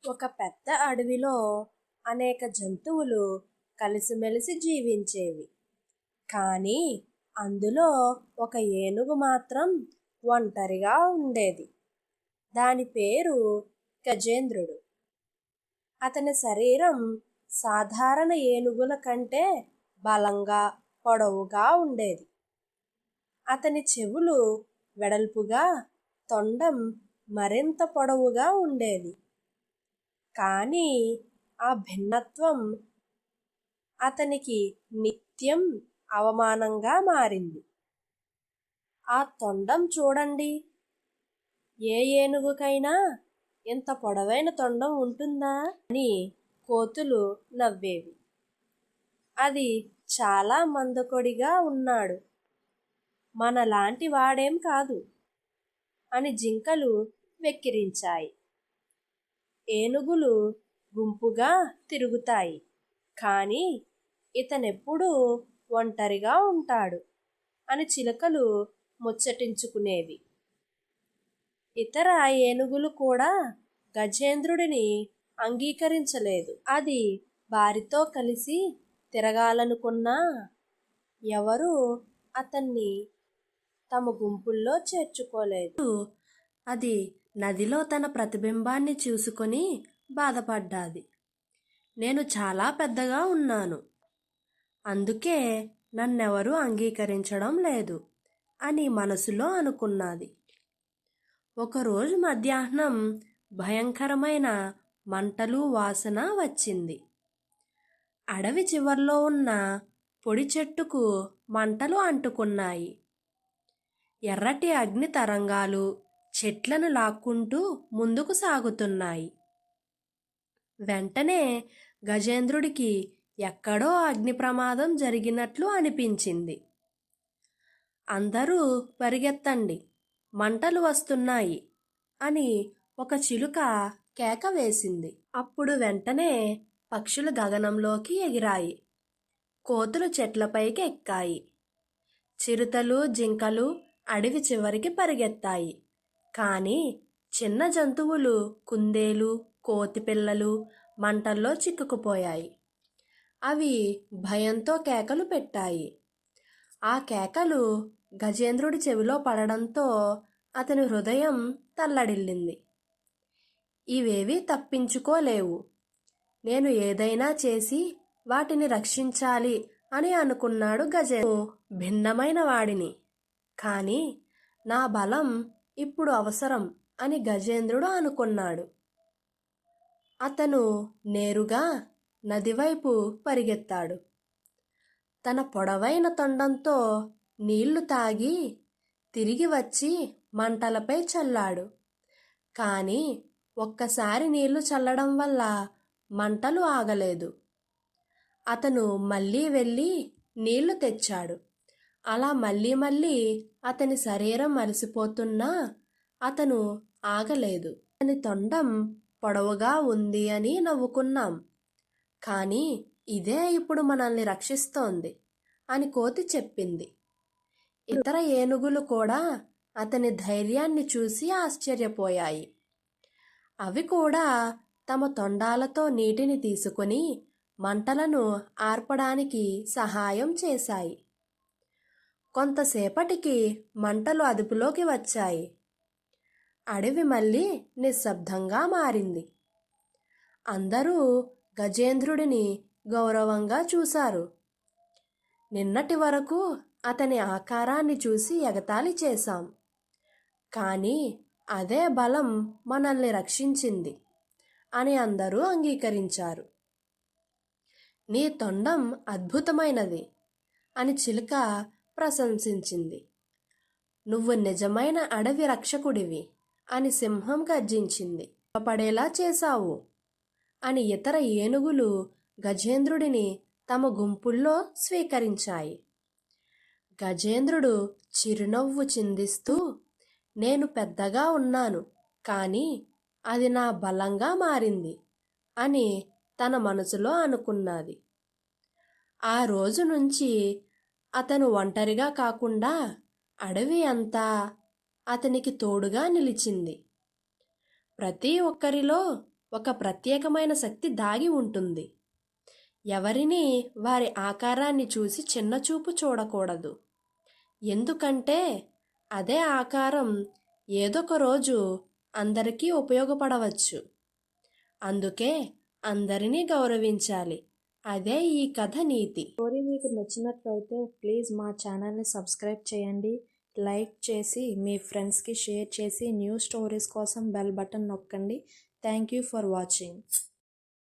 ఒక పెద్ద అడవిలో అనేక జంతువులు కలిసిమెలిసి జీవించేవి. కానీ అందులో ఒక ఏనుగు మాత్రం ఒంటరిగా ఉండేది. దాని పేరు గజేంద్రుడు. అతని శరీరం సాధారణ ఏనుగుల కంటే బలంగా, పొడవుగా ఉండేది. అతని చెవులు వెడల్పుగా, తొండం మరింత పొడవుగా ఉండేది. కానీ ఆ భిన్నత్వం అతనికి నిత్యం అవమానంగా మారింది. ఆ తొండం చూడండి, ఏ ఏనుగుకైనా ఇంత పొడవైన తొండం ఉంటుందా అని కోతులు నవ్వేవి. అది చాలా మందకొడిగా ఉన్నాడు, మనలాంటి వాడేం కాదు అని జింకలు వెక్కిరించాయి. ఏనుగులు గుంపుగా తిరుగుతాయి, కానీ ఇతనెప్పుడూ ఒంటరిగా ఉంటాడు అని చిలుకలు ముచ్చటించుకునేవి. ఇతర ఏనుగులు కూడా గజేంద్రుడిని అంగీకరించలేదు. అది వారితో కలిసి తిరగాలనుకున్నా ఎవరూ అతన్ని తమ గుంపుల్లో చేర్చుకోలేదు. అది నదిలో తన ప్రతిబింబాన్ని చూసుకొని బాధపడ్డాది. నేను చాలా పెద్దగా ఉన్నాను, అందుకే నన్నెవరూ అంగీకరించడం లేదు అని మనసులో అనుకున్నది. ఒకరోజు మధ్యాహ్నం భయంకరమైన మంటలు వాసన వచ్చింది. అడవి చివర్లో ఉన్న పొడి చెట్టుకు మంటలు అంటుకున్నాయి. ఎర్రటి అగ్ని తరంగాలు చెట్లను లాక్కుంటూ ముందుకు సాగుతున్నాయి. వెంటనే గజేంద్రుడికి ఎక్కడో అగ్ని ప్రమాదం జరిగినట్లు అనిపించింది. అందరూ పరిగెత్తండి, మంటలు వస్తున్నాయి అని ఒక చిలుక కేక వేసింది. అప్పుడు వెంటనే పక్షులు గగనంలోకి ఎగిరాయి. కోతులు చెట్లపైకి ఎక్కాయి. చిరుతలు, జింకలు అడవి చివరికి పరిగెత్తాయి. కానీ చిన్న జంతువులు, కుందేలు, కోతి పిల్లలు మంటల్లో చిక్కుకుపోయాయి. అవి భయంతో కేకలు పెట్టాయి. ఆ కేకలు గజేంద్రుడి చెవిలో పడడంతో అతని హృదయం తల్లడిల్లింది. ఇవేవీ తప్పించుకోలేవు, నేను ఏదైనా చేసి వాటిని రక్షించాలి అని అనుకున్నాడు గజేంద్రుడు. భిన్నమైన వాడిని, కానీ నా బలం ఇప్పుడు అవసరం అని గజేంద్రుడు అనుకున్నాడు. అతను నేరుగా నదివైపు పరిగెత్తాడు. తన పొడవైన తొండంతో నీళ్లు తాగి తిరిగి వచ్చి మంటలపై చల్లాడు. కానీ ఒక్కసారి నీళ్లు చల్లడం వల్ల మంటలు ఆగలేదు. అతను మళ్ళీ వెళ్ళి నీళ్లు తెచ్చాడు. అలా మళ్ళీ అతని శరీరం అలసిపోతున్నా అతను ఆగలేదు. అతని తొండం పొడవుగా ఉంది అని నవ్వుకున్నాం, కానీ ఇదే ఇప్పుడు మనల్ని రక్షిస్తోంది అని కోతి చెప్పింది. ఇతర ఏనుగులు కూడా అతని ధైర్యాన్ని చూసి ఆశ్చర్యపోయాయి. అవి కూడా తమ తొండాలతో నీటిని తీసుకుని మంటలను ఆర్పడానికి సహాయం చేశాయి. కొంతసేపటికి మంటలు అదుపులోకి వచ్చాయి. అడవి మళ్ళీ నిశ్శబ్దంగా మారింది. అందరూ గజేంద్రుడిని గౌరవంగా చూశారు. నిన్నటి వరకు అతని ఆకారాన్ని చూసి ఎగతాళి చేశాం, కానీ అదే బలం మనల్ని రక్షించింది అని అందరూ అంగీకరించారు. నీ తొండం అద్భుతమైనది అని చిలుక ప్రశంసించింది. నువ్వు నిజమైన అడవి రక్షకుడివి అని సింహం గర్జించింది. పడేలా చేశావు అని ఇతర ఏనుగులు గజేంద్రుడిని తమ గుంపుల్లో స్వీకరించాయి. గజేంద్రుడు చిరునవ్వు చిందిస్తూ, నేను పెద్దగా ఉన్నాను, కానీ అది నా బలంగా మారింది అని తన మనసులో అనుకున్నది. ఆ రోజు నుంచి అతను ఒంటరిగా కాకుండా అడవి అంతా అతనికి తోడుగా నిలిచింది. ప్రతి ఒక్కరిలో ఒక ప్రత్యేకమైన శక్తి దాగి ఉంటుంది. ఎవరిని వారి ఆకారాన్ని చూసి చిన్నచూపు చూడకూడదు. ఎందుకంటే అదే ఆకారం ఏదొక రోజు అందరికీ ఉపయోగపడవచ్చు. అందుకే అందరినీ గౌరవించాలి. అదే ఈ కథ నీతి. స్టోరీ మీకు నచ్చినట్లయితే ప్లీజ్ మా ఛానల్ని సబ్స్క్రైబ్ చేయండి. లైక్ చేసి మీ ఫ్రెండ్స్కి షేర్ చేసి న్యూ స్టోరీస్ కోసం బెల్ బటన్ నొక్కండి. Thank you for watching.